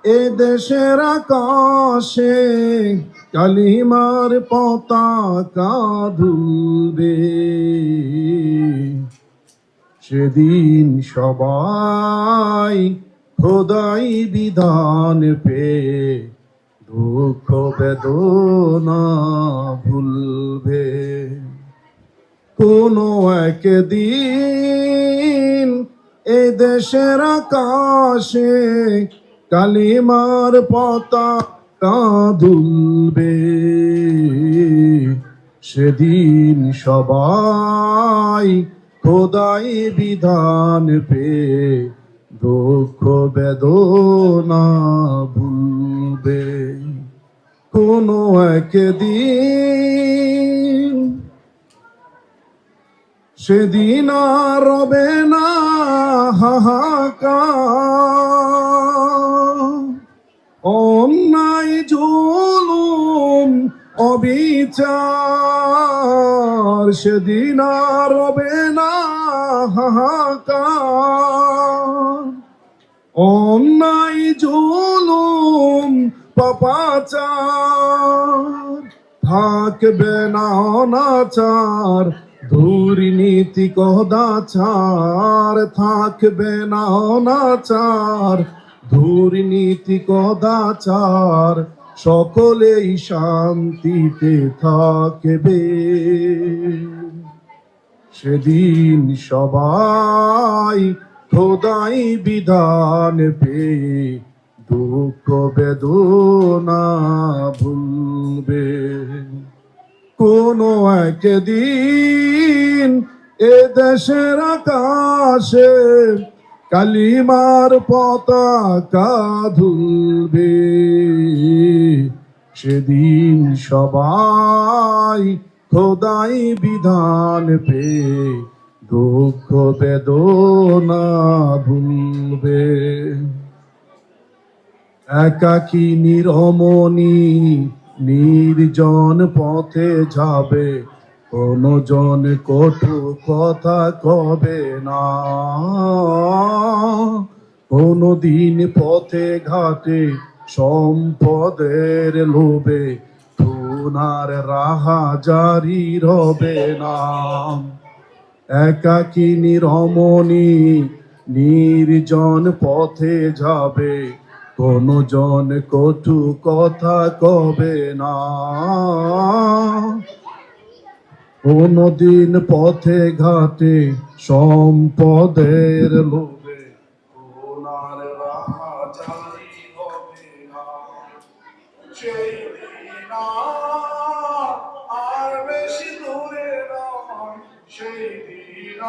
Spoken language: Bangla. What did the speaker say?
এ দেশের আকাশে কালিমার পতাকা দুলবে, সেদিন সবাই খোদাই বিধান পেয়ে দুঃখ বেদনা ভুলবে। কোনো একদিন এ দেশের আকাশে কালিমার পতাকা দুলবে, সেদিন সবাই খোদাই বিধান পেয়ে দুঃখ বেদনা ভুলবে। কোনো একদিন সেদিন আর রবে না হাহাকার, অন্যায় জুলুম অবিচার, সেদিন আর রবে না হাহাকার, অন্যায় জুলুম পাপাচার, থাকবে না অনাচার দুর্নীতি কদাচার, থাকবে না অনাচার দুর্নীতি কদাচার, সকলেই শান্তিতে থাকবে। সেদিন সবাই খোদাই বিধান পেয়ে দুঃখ বেদনা ভুলবে। কোনো একদিন এ দেশের আকাশে কালিমার পতাকা দুলবে, সেদিন সবাই খোদাই বিধান পেয়ে দুঃখ বেদনা ভুলবে। একাকী নিরমণি নির্জন পথে যাবে, কোনো জন কটু কথা কবে না, কোনো দিন পথে ঘাটে সম্পদের লোভে খুনার রাহা জারি রবে না। একাকী নিরমণি নির্জন পথে যাবে, কোনো জন কটু কথা কবে না, কোনো দিন পথে ঘাটে সম্পদের লোভে খুনার রাহা জারি হবে না। সেই দিন আর বেশি দূরে নয়, সেই দিন